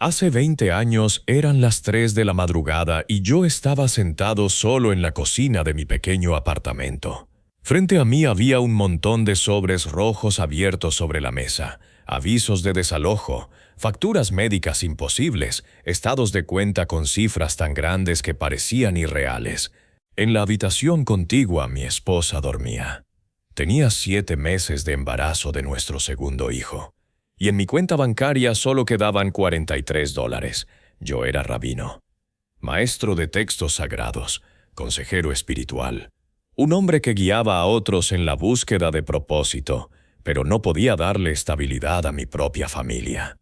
Hace 20 años eran las 3 de la madrugada y yo estaba sentado solo en la cocina de mi pequeño apartamento. Frente a mí había un montón de sobres rojos abiertos sobre la mesa, avisos de desalojo, facturas médicas imposibles, estados de cuenta con cifras tan grandes que parecían irreales. En la habitación contigua mi esposa dormía. Tenía 7 meses de embarazo de nuestro segundo hijo. Y en mi cuenta bancaria solo quedaban $43. Yo era rabino, maestro de textos sagrados, consejero espiritual, un hombre que guiaba a otros en la búsqueda de propósito, pero no podía darle estabilidad a mi propia familia.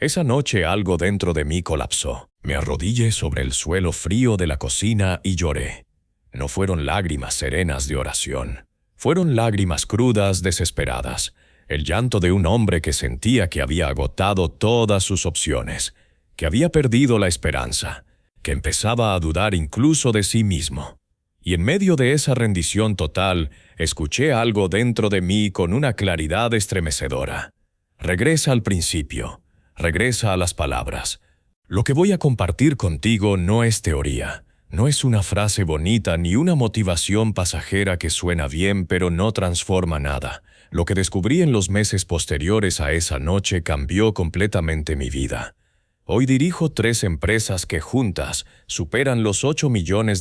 Esa noche algo dentro de mí colapsó. Me arrodillé sobre el suelo frío de la cocina y lloré. No fueron lágrimas serenas de oración. Fueron lágrimas crudas, desesperadas. El llanto de un hombre que sentía que había agotado todas sus opciones, que había perdido la esperanza, que empezaba a dudar incluso de sí mismo. Y en medio de esa rendición total, escuché algo dentro de mí con una claridad estremecedora. Regresa al principio, regresa a las palabras. Lo que voy a compartir contigo no es teoría, no es una frase bonita ni una motivación pasajera que suena bien pero no transforma nada. Lo que descubrí en los meses posteriores a esa noche cambió completamente mi vida. Hoy dirijo 3 empresas que juntas superan los $8 millones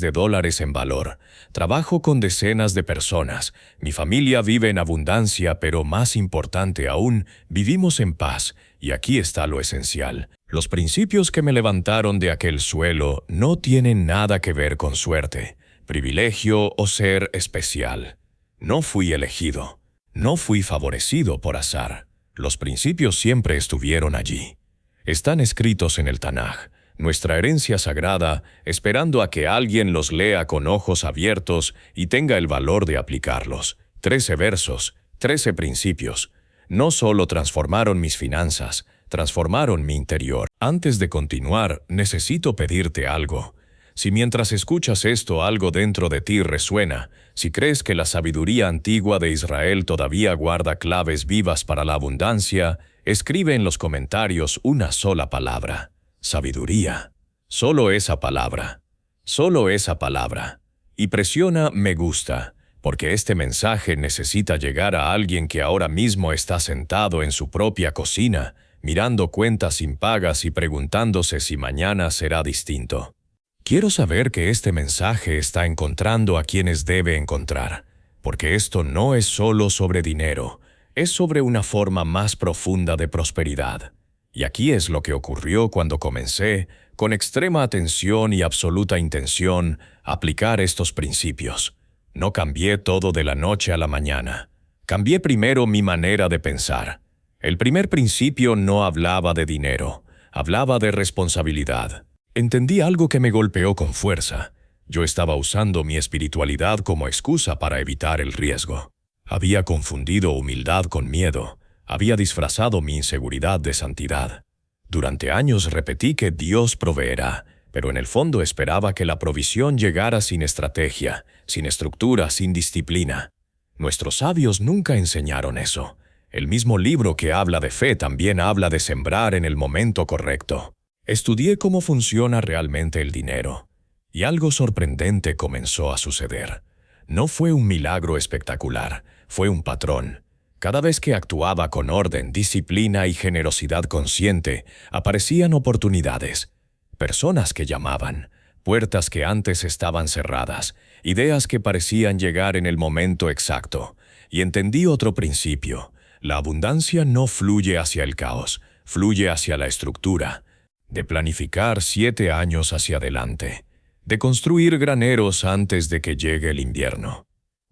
en valor. Trabajo con decenas de personas. Mi familia vive en abundancia, pero más importante aún, vivimos en paz. Y aquí está lo esencial. Los principios que me levantaron de aquel suelo no tienen nada que ver con suerte, privilegio o ser especial. No fui elegido. No fui favorecido por azar. Los principios siempre estuvieron allí. Están escritos en el Tanaj, nuestra herencia sagrada, esperando a que alguien los lea con ojos abiertos y tenga el valor de aplicarlos. 13 versos, 13 principios. No solo transformaron mis finanzas, transformaron mi interior. Antes de continuar, necesito pedirte algo. Si mientras escuchas esto algo dentro de ti resuena, si crees que la sabiduría antigua de Israel todavía guarda claves vivas para la abundancia, escribe en los comentarios una sola palabra: sabiduría. Solo esa palabra. Solo esa palabra. Y presiona me gusta, porque este mensaje necesita llegar a alguien que ahora mismo está sentado en su propia cocina, mirando cuentas impagas y preguntándose si mañana será distinto. Quiero saber que este mensaje está encontrando a quienes debe encontrar, porque esto no es solo sobre dinero, es sobre una forma más profunda de prosperidad. Y aquí es lo que ocurrió cuando comencé, con extrema atención y absoluta intención, a aplicar estos principios. No cambié todo de la noche a la mañana. Cambié primero mi manera de pensar. El primer principio no hablaba de dinero, hablaba de responsabilidad. Entendí algo que me golpeó con fuerza. Yo estaba usando mi espiritualidad como excusa para evitar el riesgo. Había confundido humildad con miedo. Había disfrazado mi inseguridad de santidad. Durante años repetí que Dios proveerá, pero en el fondo esperaba que la provisión llegara sin estrategia, sin estructura, sin disciplina. Nuestros sabios nunca enseñaron eso. El mismo libro que habla de fe también habla de sembrar en el momento correcto. Estudié cómo funciona realmente el dinero, y algo sorprendente comenzó a suceder. No fue un milagro espectacular, fue un patrón. Cada vez que actuaba con orden, disciplina y generosidad consciente, aparecían oportunidades, personas que llamaban, puertas que antes estaban cerradas, ideas que parecían llegar en el momento exacto. Y entendí otro principio: la abundancia no fluye hacia el caos, fluye hacia la estructura. De planificar 7 años hacia adelante, de construir graneros antes de que llegue el invierno.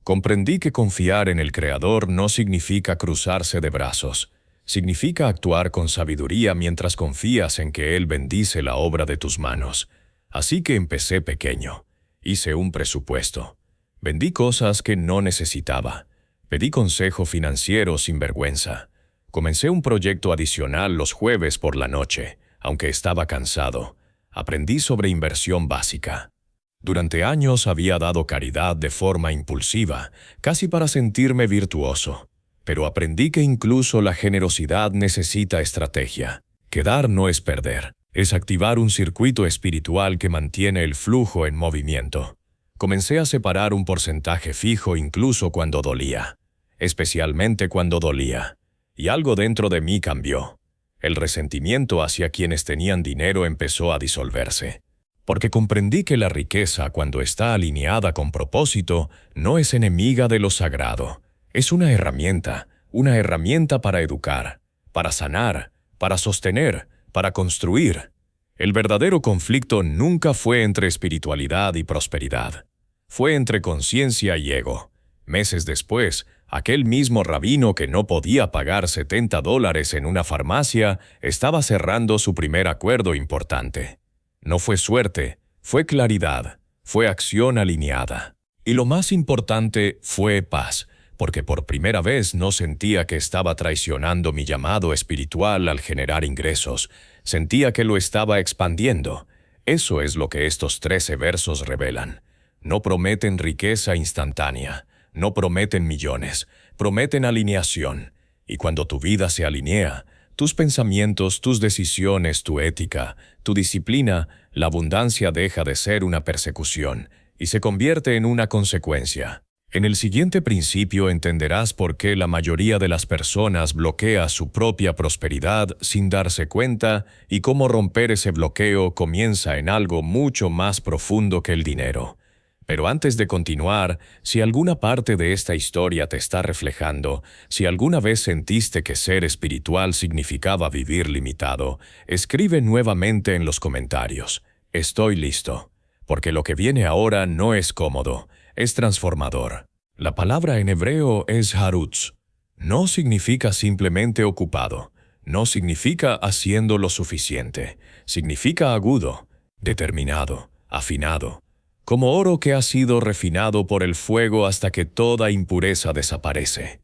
Comprendí que confiar en el Creador no significa cruzarse de brazos, significa actuar con sabiduría mientras confías en que Él bendice la obra de tus manos. Así que empecé pequeño, hice un presupuesto, vendí cosas que no necesitaba, pedí consejo financiero sin vergüenza, comencé un proyecto adicional los jueves por la noche. Aunque estaba cansado, aprendí sobre inversión básica. Durante años había dado caridad de forma impulsiva, casi para sentirme virtuoso. Pero aprendí que incluso la generosidad necesita estrategia, que dar no es perder. Es activar un circuito espiritual que mantiene el flujo en movimiento. Comencé a separar un porcentaje fijo incluso cuando dolía, especialmente cuando dolía, y algo dentro de mí cambió. El resentimiento hacia quienes tenían dinero empezó a disolverse, porque comprendí que la riqueza, cuando está alineada con propósito, no es enemiga de lo sagrado. Es una herramienta para educar, para sanar, para sostener, para construir. El verdadero conflicto nunca fue entre espiritualidad y prosperidad. Fue entre conciencia y ego. Meses después, aquel mismo rabino que no podía pagar $70 en una farmacia estaba cerrando su primer acuerdo importante. No fue suerte, fue claridad, fue acción alineada. Y lo más importante fue paz, porque por primera vez no sentía que estaba traicionando mi llamado espiritual al generar ingresos. Sentía que lo estaba expandiendo. Eso es lo que estos 13 versos revelan. No prometen riqueza instantánea, no prometen millones, prometen alineación. Y cuando tu vida se alinea, tus pensamientos, tus decisiones, tu ética, tu disciplina, la abundancia deja de ser una persecución y se convierte en una consecuencia. En el siguiente principio entenderás por qué la mayoría de las personas bloquea su propia prosperidad sin darse cuenta y cómo romper ese bloqueo comienza en algo mucho más profundo que el dinero. Pero antes de continuar, si alguna parte de esta historia te está reflejando, si alguna vez sentiste que ser espiritual significaba vivir limitado, escribe nuevamente en los comentarios. Estoy listo. Porque lo que viene ahora no es cómodo, es transformador. La palabra en hebreo es harutz. No significa simplemente ocupado. No significa haciendo lo suficiente. Significa agudo, determinado, afinado. Como oro que ha sido refinado por el fuego hasta que toda impureza desaparece.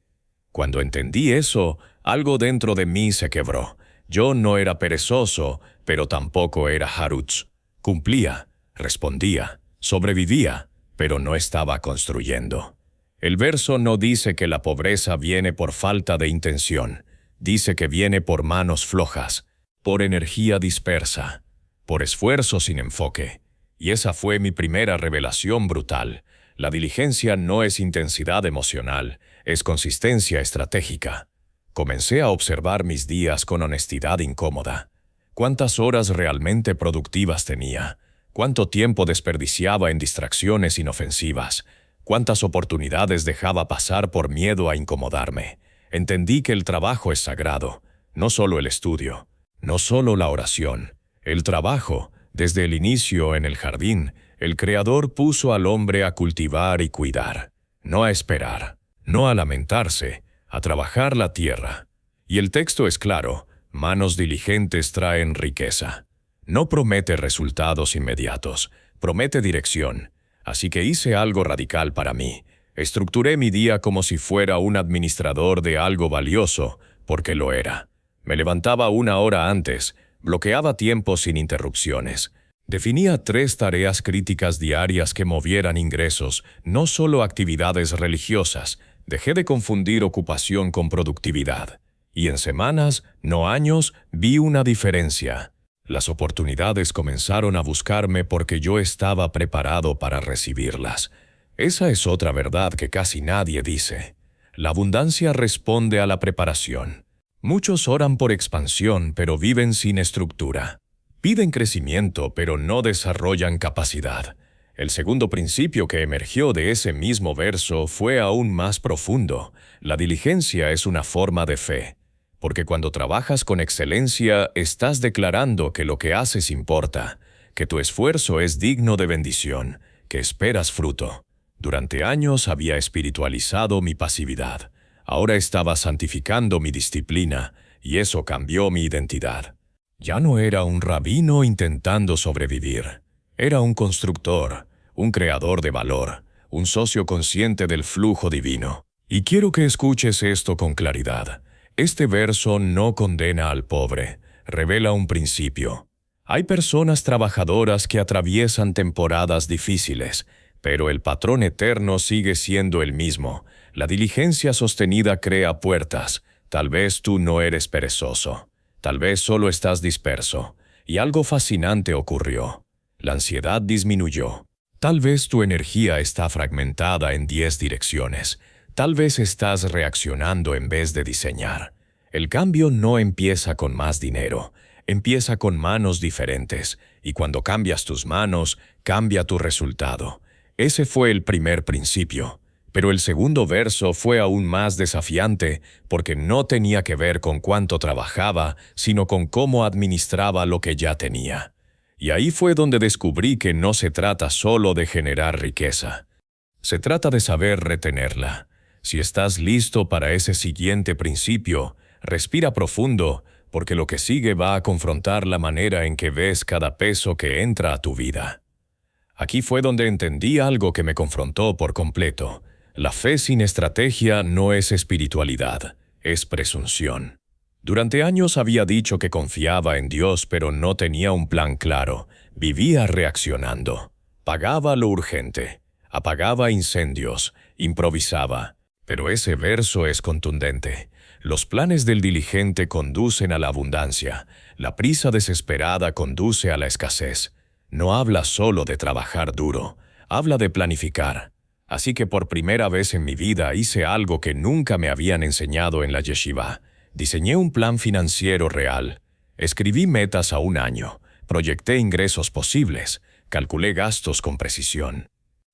Cuando entendí eso, algo dentro de mí se quebró. Yo no era perezoso, pero tampoco era harutz. Cumplía, respondía, sobrevivía, pero no estaba construyendo. El verso no dice que la pobreza viene por falta de intención. Dice que viene por manos flojas, por energía dispersa, por esfuerzo sin enfoque. Y esa fue mi primera revelación brutal. La diligencia no es intensidad emocional, es consistencia estratégica. Comencé a observar mis días con honestidad incómoda. ¿Cuántas horas realmente productivas tenía? ¿Cuánto tiempo desperdiciaba en distracciones inofensivas? ¿Cuántas oportunidades dejaba pasar por miedo a incomodarme? Entendí que el trabajo es sagrado, no solo el estudio, no solo la oración. El trabajo, desde el inicio en el jardín, el Creador puso al hombre a cultivar y cuidar, no a esperar, no a lamentarse, a trabajar la tierra. Y el texto es claro, manos diligentes traen riqueza. No promete resultados inmediatos, promete dirección. Así que hice algo radical para mí. Estructuré mi día como si fuera un administrador de algo valioso, porque lo era. Me levantaba 1 hora antes, bloqueaba tiempo sin interrupciones. Definía 3 tareas críticas diarias que movieran ingresos, no solo actividades religiosas. Dejé de confundir ocupación con productividad. Y en semanas, no años, vi una diferencia. Las oportunidades comenzaron a buscarme porque yo estaba preparado para recibirlas. Esa es otra verdad que casi nadie dice. La abundancia responde a la preparación. Muchos oran por expansión, pero viven sin estructura. Piden crecimiento, pero no desarrollan capacidad. El segundo principio que emergió de ese mismo verso fue aún más profundo. La diligencia es una forma de fe. Porque cuando trabajas con excelencia, estás declarando que lo que haces importa, que tu esfuerzo es digno de bendición, que esperas fruto. Durante años había espiritualizado mi pasividad. Ahora estaba santificando mi disciplina, y eso cambió mi identidad. Ya no era un rabino intentando sobrevivir. Era un constructor, un creador de valor, un socio consciente del flujo divino. Y quiero que escuches esto con claridad. Este verso no condena al pobre, revela un principio. Hay personas trabajadoras que atraviesan temporadas difíciles, pero el patrón eterno sigue siendo el mismo. La diligencia sostenida crea puertas. Tal vez tú no eres perezoso. Tal vez solo estás disperso. y algo fascinante ocurrió. La ansiedad disminuyó. Tal vez tu energía está fragmentada en 10 direcciones. Tal vez estás reaccionando en vez de diseñar. El cambio no empieza con más dinero, empieza con manos diferentes, y cuando cambias tus manos, cambia tu resultado. Ese fue el primer principio. Pero el segundo verso fue aún más desafiante porque no tenía que ver con cuánto trabajaba, sino con cómo administraba lo que ya tenía. Y ahí fue donde descubrí que no se trata solo de generar riqueza. Se trata de saber retenerla. Si estás listo para ese siguiente principio, respira profundo, porque lo que sigue va a confrontar la manera en que ves cada peso que entra a tu vida. Aquí fue donde entendí algo que me confrontó por completo. La fe sin estrategia no es espiritualidad, es presunción. Durante años había dicho que confiaba en Dios, pero no tenía un plan claro. Vivía reaccionando. Pagaba lo urgente, apagaba incendios, improvisaba. Pero ese verso es contundente. Los planes del diligente conducen a la abundancia. La prisa desesperada conduce a la escasez. No habla solo de trabajar duro, habla de planificar. Así que por primera vez en mi vida hice algo que nunca me habían enseñado en la yeshiva. Diseñé un plan financiero real. Escribí metas a un año. Proyecté ingresos posibles. Calculé gastos con precisión.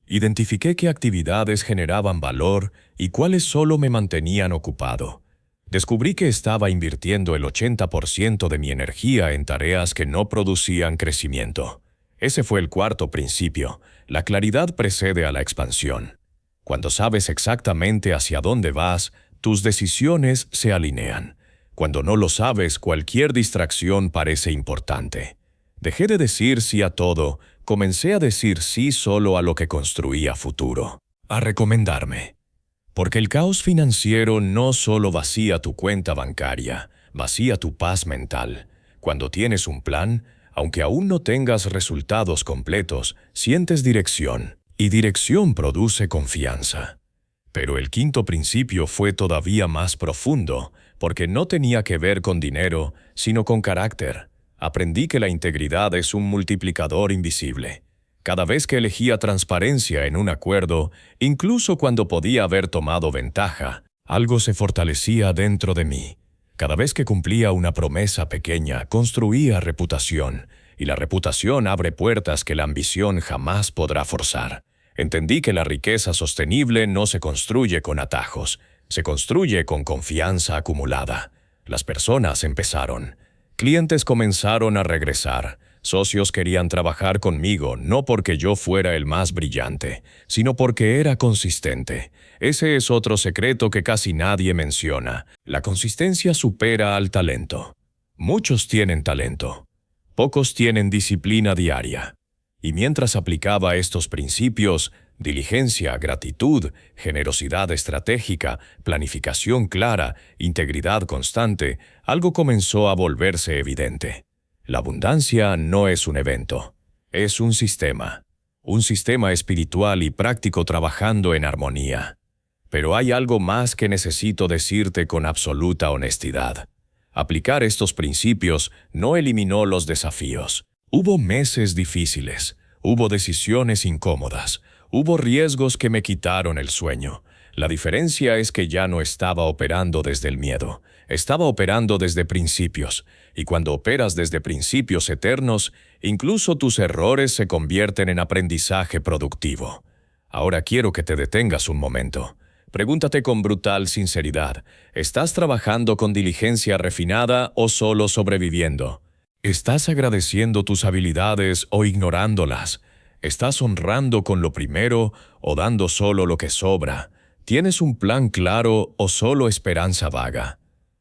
Identifiqué qué actividades generaban valor y cuáles solo me mantenían ocupado. Descubrí que estaba invirtiendo el 80% de mi energía en tareas que no producían crecimiento. Ese fue el cuarto principio. La claridad precede a la expansión. Cuando sabes exactamente hacia dónde vas, tus decisiones se alinean. Cuando no lo sabes, cualquier distracción parece importante. Dejé de decir sí a todo, comencé a decir sí solo a lo que construía futuro. A recomendarme. Porque el caos financiero no solo vacía tu cuenta bancaria, vacía tu paz mental. Cuando tienes un plan, aunque aún no tengas resultados completos, sientes dirección, y dirección produce confianza. Pero el quinto principio fue todavía más profundo, porque no tenía que ver con dinero, sino con carácter. Aprendí que la integridad es un multiplicador invisible. Cada vez que elegía transparencia en un acuerdo, incluso cuando podía haber tomado ventaja, algo se fortalecía dentro de mí. Cada vez que cumplía una promesa pequeña, construía reputación, y la reputación abre puertas que la ambición jamás podrá forzar. Entendí que la riqueza sostenible no se construye con atajos, se construye con confianza acumulada. Las personas empezaron. Clientes comenzaron a regresar. Socios querían trabajar conmigo no porque yo fuera el más brillante, sino porque era consistente. Ese es otro secreto que casi nadie menciona. La consistencia supera al talento. Muchos tienen talento. Pocos tienen disciplina diaria. Y mientras aplicaba estos principios, diligencia, gratitud, generosidad estratégica, planificación clara, integridad constante, algo comenzó a volverse evidente. La abundancia no es un evento, es un sistema espiritual y práctico trabajando en armonía. Pero hay algo más que necesito decirte con absoluta honestidad. Aplicar estos principios no eliminó los desafíos. Hubo meses difíciles, hubo decisiones incómodas, hubo riesgos que me quitaron el sueño. La diferencia es que ya no estaba operando desde el miedo, estaba operando desde principios, y cuando operas desde principios eternos, incluso tus errores se convierten en aprendizaje productivo. Ahora quiero que te detengas un momento. Pregúntate con brutal sinceridad, ¿estás trabajando con diligencia refinada o solo sobreviviendo? ¿Estás agradeciendo tus habilidades o ignorándolas? ¿Estás honrando con lo primero o dando solo lo que sobra? ¿Tienes un plan claro o solo esperanza vaga?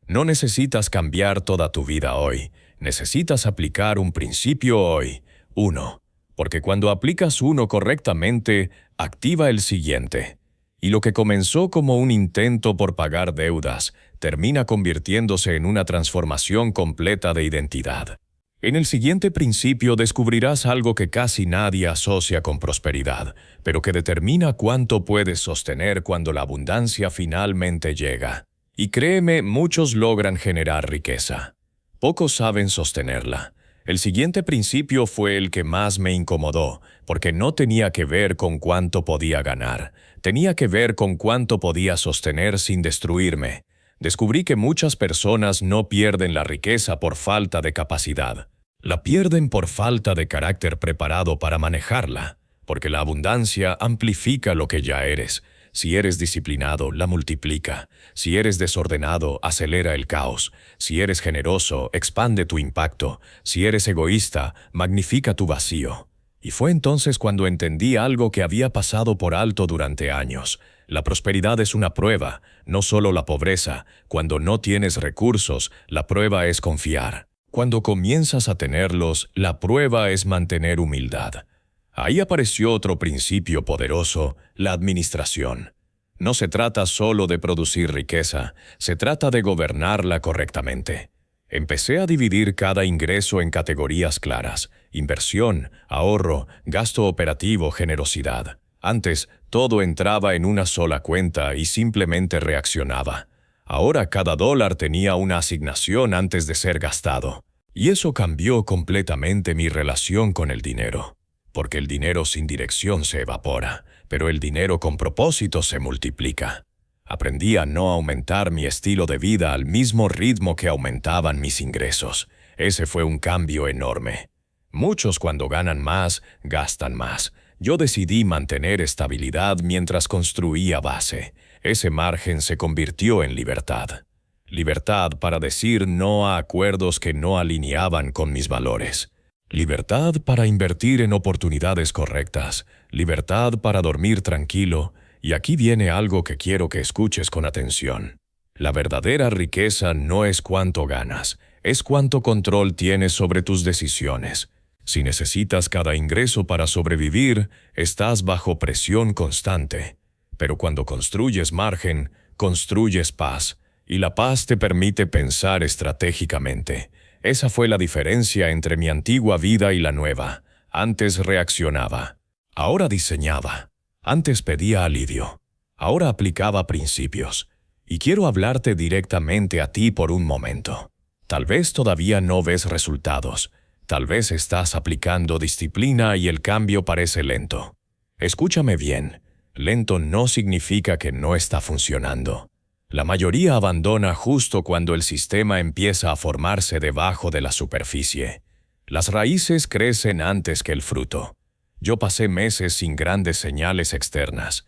No necesitas cambiar toda tu vida hoy, necesitas aplicar un principio hoy, uno, porque cuando aplicas uno correctamente, activa el siguiente. Y lo que comenzó como un intento por pagar deudas, termina convirtiéndose en una transformación completa de identidad. En el siguiente principio descubrirás algo que casi nadie asocia con prosperidad, pero que determina cuánto puedes sostener cuando la abundancia finalmente llega. Y créeme, muchos logran generar riqueza. Pocos saben sostenerla. El siguiente principio fue el que más me incomodó, porque no tenía que ver con cuánto podía ganar, tenía que ver con cuánto podía sostener sin destruirme. Descubrí que muchas personas no pierden la riqueza por falta de capacidad. La pierden por falta de carácter preparado para manejarla, porque la abundancia amplifica lo que ya eres. Si eres disciplinado, la multiplica. Si eres desordenado, acelera el caos. Si eres generoso, expande tu impacto. Si eres egoísta, magnifica tu vacío. Y fue entonces cuando entendí algo que había pasado por alto durante años. La prosperidad es una prueba, no solo la pobreza. Cuando no tienes recursos, la prueba es confiar. Cuando comienzas a tenerlos, la prueba es mantener humildad. Ahí apareció otro principio poderoso, la administración. No se trata solo de producir riqueza, se trata de gobernarla correctamente. Empecé a dividir cada ingreso en categorías claras: inversión, ahorro, gasto operativo, generosidad. Antes, todo entraba en una sola cuenta y simplemente reaccionaba. Ahora cada dólar tenía una asignación antes de ser gastado. Y eso cambió completamente mi relación con el dinero. Porque el dinero sin dirección se evapora, pero el dinero con propósito se multiplica. Aprendí a no aumentar mi estilo de vida al mismo ritmo que aumentaban mis ingresos. Ese fue un cambio enorme. Muchos cuando ganan más, gastan más. Yo decidí mantener estabilidad mientras construía base. Ese margen se convirtió en libertad. Libertad para decir no a acuerdos que no alineaban con mis valores. Libertad para invertir en oportunidades correctas. Libertad para dormir tranquilo. Y aquí viene algo que quiero que escuches con atención. La verdadera riqueza no es cuánto ganas, es cuánto control tienes sobre tus decisiones. Si necesitas cada ingreso para sobrevivir, estás bajo presión constante. Pero cuando construyes margen, construyes paz, y la paz te permite pensar estratégicamente. Esa fue la diferencia entre mi antigua vida y la nueva. Antes reaccionaba, ahora diseñaba. Antes pedía alivio, ahora aplicaba principios. Y quiero hablarte directamente a ti por un momento. Tal vez todavía no ves resultados. Tal vez estás aplicando disciplina y el cambio parece lento. Escúchame bien, lento no significa que no está funcionando. La mayoría abandona justo cuando el sistema empieza a formarse debajo de la superficie. Las raíces crecen antes que el fruto. Yo pasé meses sin grandes señales externas,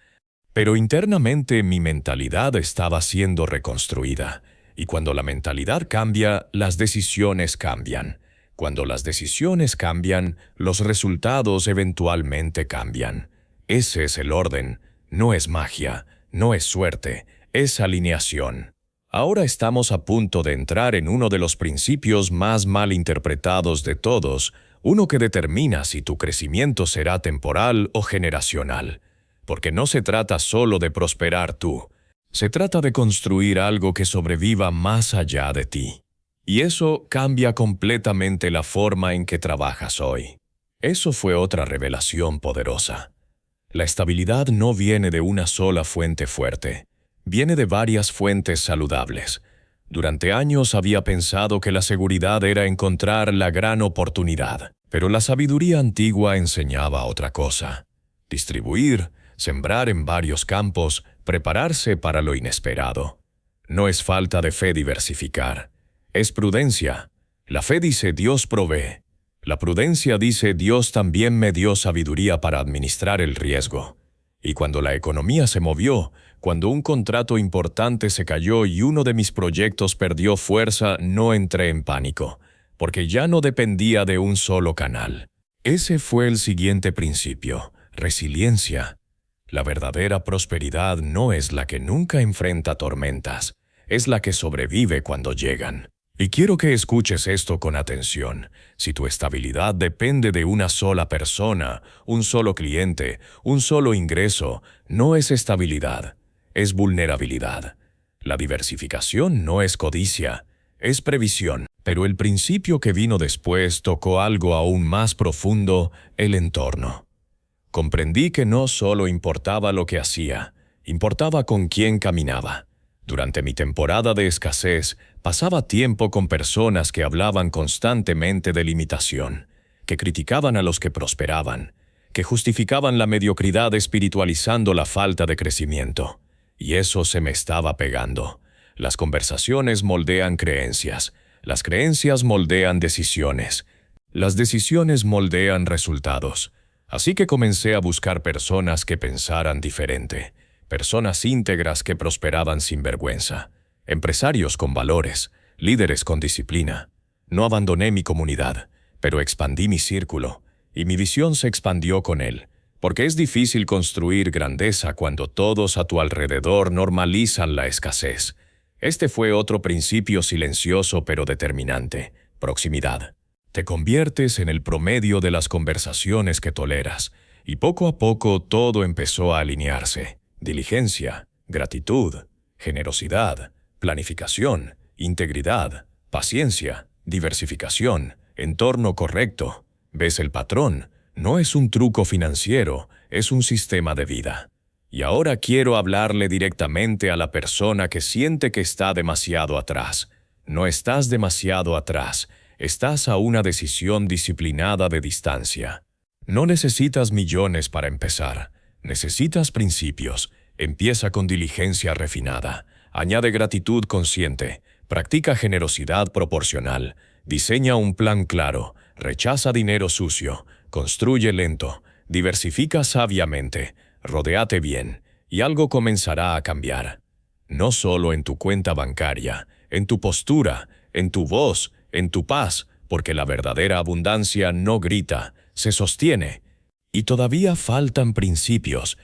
pero internamente mi mentalidad estaba siendo reconstruida. Y cuando la mentalidad cambia, las decisiones cambian. Cuando las decisiones cambian, los resultados eventualmente cambian. Ese es el orden, no es magia, no es suerte, es alineación. Ahora estamos a punto de entrar en uno de los principios más mal interpretados de todos, uno que determina si tu crecimiento será temporal o generacional. Porque no se trata solo de prosperar tú, se trata de construir algo que sobreviva más allá de ti. Y eso cambia completamente la forma en que trabajas hoy. Eso fue otra revelación poderosa. La estabilidad no viene de una sola fuente fuerte, viene de varias fuentes saludables. Durante años había pensado que la seguridad era encontrar la gran oportunidad, pero la sabiduría antigua enseñaba otra cosa. Distribuir, sembrar en varios campos, prepararse para lo inesperado. No es falta de fe diversificar, es prudencia. La fe dice Dios provee. La prudencia dice Dios también me dio sabiduría para administrar el riesgo. Y cuando la economía se movió, cuando un contrato importante se cayó y uno de mis proyectos perdió fuerza, no entré en pánico, porque ya no dependía de un solo canal. Ese fue el siguiente principio, resiliencia. La verdadera prosperidad no es la que nunca enfrenta tormentas, es la que sobrevive cuando llegan. Y quiero que escuches esto con atención. Si tu estabilidad depende de una sola persona, un solo cliente, un solo ingreso, no es estabilidad, es vulnerabilidad. La diversificación no es codicia, es previsión. Pero el principio que vino después tocó algo aún más profundo, el entorno. Comprendí que no solo importaba lo que hacía, importaba con quién caminaba. Durante mi temporada de escasez, pasaba tiempo con personas que hablaban constantemente de limitación, que criticaban a los que prosperaban, que justificaban la mediocridad espiritualizando la falta de crecimiento. Y eso se me estaba pegando. Las conversaciones moldean creencias, las creencias moldean decisiones, las decisiones moldean resultados. Así que comencé a buscar personas que pensaran diferente, personas íntegras que prosperaban sin vergüenza, empresarios con valores, líderes con disciplina. No abandoné mi comunidad, pero expandí mi círculo, y mi visión se expandió con él, porque es difícil construir grandeza cuando todos a tu alrededor normalizan la escasez. Este fue otro principio silencioso pero determinante: proximidad. Te conviertes en el promedio de las conversaciones que toleras, y poco a poco todo empezó a alinearse. Diligencia, gratitud, generosidad, planificación, integridad, paciencia, diversificación, entorno correcto. ¿Ves el patrón? No es un truco financiero, es un sistema de vida. Y ahora quiero hablarle directamente a la persona que siente que está demasiado atrás. No estás demasiado atrás, estás a una decisión disciplinada de distancia. No necesitas millones para empezar, necesitas principios. Empieza con diligencia refinada, añade gratitud consciente, practica generosidad proporcional, diseña un plan claro, rechaza dinero sucio, construye lento, diversifica sabiamente, rodéate bien, y algo comenzará a cambiar. No solo en tu cuenta bancaria, en tu postura, en tu voz, en tu paz, porque la verdadera abundancia no grita, se sostiene. Y todavía faltan principios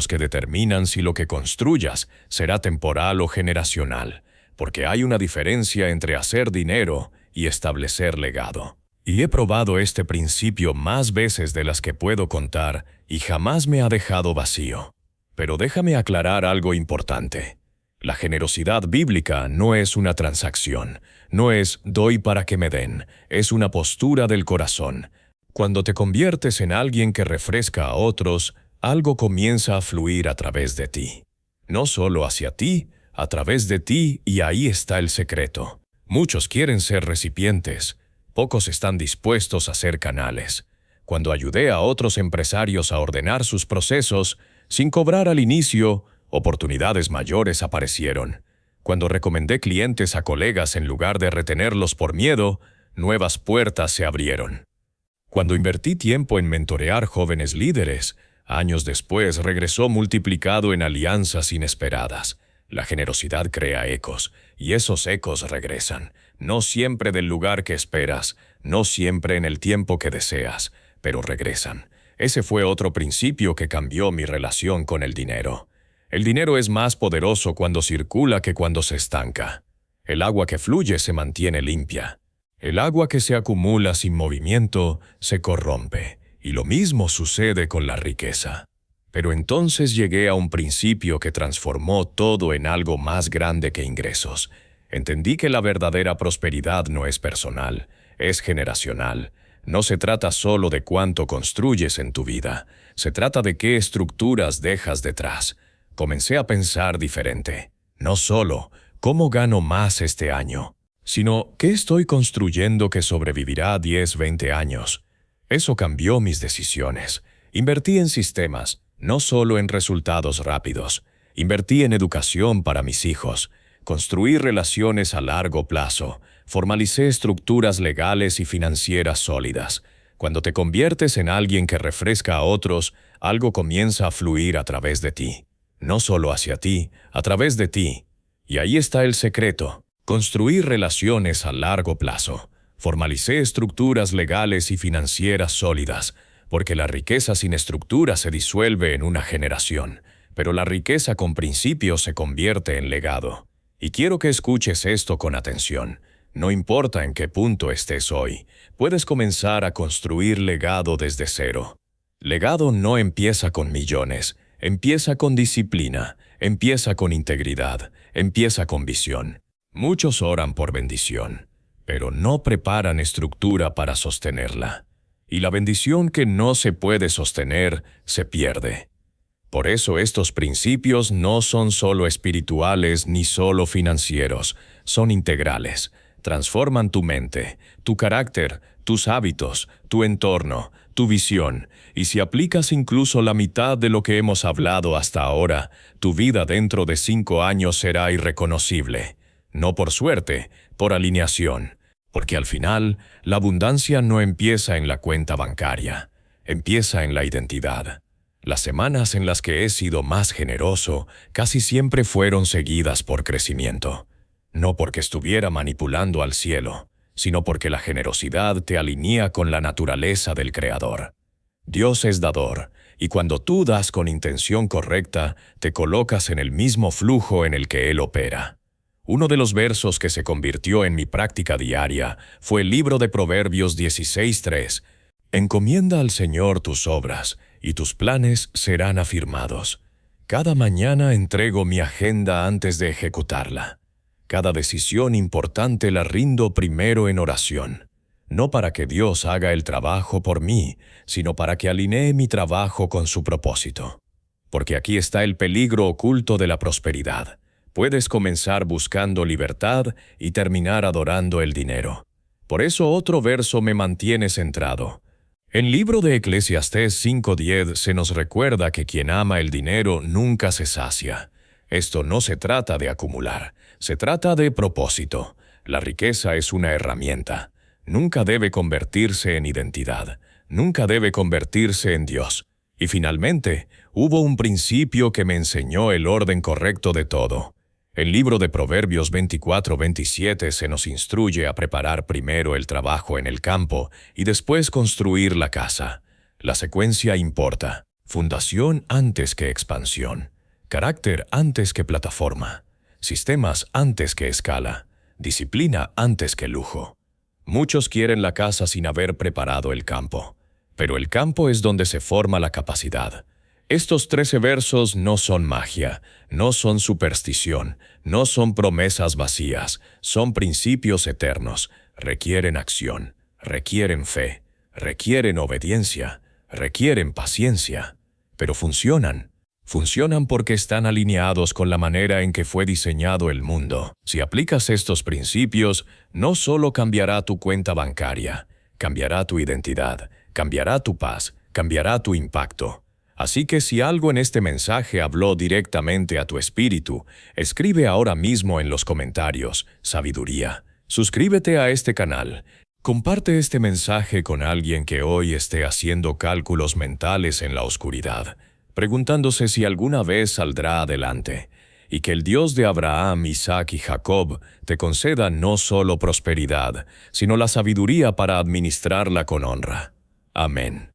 que determinan si lo que construyas será temporal o generacional, porque hay una diferencia entre hacer dinero y establecer legado. Y he probado este principio más veces de las que puedo contar y jamás me ha dejado vacío. Pero déjame aclarar algo importante. La generosidad bíblica no es una transacción, no es doy para que me den, es una postura del corazón. Cuando te conviertes en alguien que refresca a otros, algo comienza a fluir a través de ti. No solo hacia ti, a través de ti, y ahí está el secreto. Muchos quieren ser recipientes, pocos están dispuestos a ser canales. Cuando ayudé a otros empresarios a ordenar sus procesos, sin cobrar al inicio, oportunidades mayores aparecieron. Cuando recomendé clientes a colegas en lugar de retenerlos por miedo, nuevas puertas se abrieron. Cuando invertí tiempo en mentorear jóvenes líderes, años después regresó multiplicado en alianzas inesperadas. La generosidad crea ecos, y esos ecos regresan, no siempre del lugar que esperas, no siempre en el tiempo que deseas, pero regresan. Ese fue otro principio que cambió mi relación con el dinero. El dinero es más poderoso cuando circula que cuando se estanca. El agua que fluye se mantiene limpia. El agua que se acumula sin movimiento se corrompe, y lo mismo sucede con la riqueza. Pero entonces llegué a un principio que transformó todo en algo más grande que ingresos. Entendí que la verdadera prosperidad no es personal, es generacional. No se trata solo de cuánto construyes en tu vida, se trata de qué estructuras dejas detrás. Comencé a pensar diferente. No solo cómo gano más este año, sino qué estoy construyendo que sobrevivirá 10, 20 años. Eso cambió mis decisiones. Invertí en sistemas, no solo en resultados rápidos. Invertí en educación para mis hijos. Construí relaciones a largo plazo. Formalicé estructuras legales y financieras sólidas. Cuando te conviertes en alguien que refresca a otros, algo comienza a fluir a través de ti. No solo hacia ti, a través de ti. Y ahí está el secreto. Construir relaciones a largo plazo. Formalicé estructuras legales y financieras sólidas, porque la riqueza sin estructura se disuelve en una generación, pero la riqueza con principios se convierte en legado. Y quiero que escuches esto con atención. No importa en qué punto estés hoy, puedes comenzar a construir legado desde cero. Legado no empieza con millones, empieza con disciplina, empieza con integridad, empieza con visión. Muchos oran por bendición, pero no preparan estructura para sostenerla. Y la bendición que no se puede sostener se pierde. Por eso estos principios no son solo espirituales ni solo financieros, son integrales. Transforman tu mente, tu carácter, tus hábitos, tu entorno, tu visión, y si aplicas incluso la mitad de lo que hemos hablado hasta ahora, tu vida dentro de 5 años será irreconocible. No por suerte, por alineación. Porque al final, la abundancia no empieza en la cuenta bancaria, empieza en la identidad. Las semanas en las que he sido más generoso casi siempre fueron seguidas por crecimiento. No porque estuviera manipulando al cielo, sino porque la generosidad te alinea con la naturaleza del Creador. Dios es dador, y cuando tú das con intención correcta, te colocas en el mismo flujo en el que Él opera. Uno de los versos que se convirtió en mi práctica diaria fue el libro de Proverbios 16:3. Encomienda al Señor tus obras, y tus planes serán afirmados. Cada mañana entrego mi agenda antes de ejecutarla. Cada decisión importante la rindo primero en oración. No para que Dios haga el trabajo por mí, sino para que alinee mi trabajo con su propósito. Porque aquí está el peligro oculto de la prosperidad. Puedes comenzar buscando libertad y terminar adorando el dinero. Por eso otro verso me mantiene centrado. En el libro de Eclesiastés 5:10 se nos recuerda que quien ama el dinero nunca se sacia. Esto no se trata de acumular, se trata de propósito. La riqueza es una herramienta. Nunca debe convertirse en identidad, nunca debe convertirse en Dios. Y finalmente, hubo un principio que me enseñó el orden correcto de todo. El libro de Proverbios 24:27 se nos instruye a preparar primero el trabajo en el campo y después construir la casa. La secuencia importa. Fundación antes que expansión. Carácter antes que plataforma. Sistemas antes que escala. Disciplina antes que lujo. Muchos quieren la casa sin haber preparado el campo. Pero el campo es donde se forma la capacidad. Estos 13 versos no son magia, no son superstición, no son promesas vacías, son principios eternos, requieren acción, requieren fe, requieren obediencia, requieren paciencia, pero funcionan. Funcionan porque están alineados con la manera en que fue diseñado el mundo. Si aplicas estos principios, no solo cambiará tu cuenta bancaria, cambiará tu identidad, cambiará tu paz, cambiará tu impacto. Así que si algo en este mensaje habló directamente a tu espíritu, escribe ahora mismo en los comentarios, sabiduría. Suscríbete a este canal. Comparte este mensaje con alguien que hoy esté haciendo cálculos mentales en la oscuridad, preguntándose si alguna vez saldrá adelante, y que el Dios de Abraham, Isaac y Jacob te conceda no solo prosperidad, sino la sabiduría para administrarla con honra. Amén.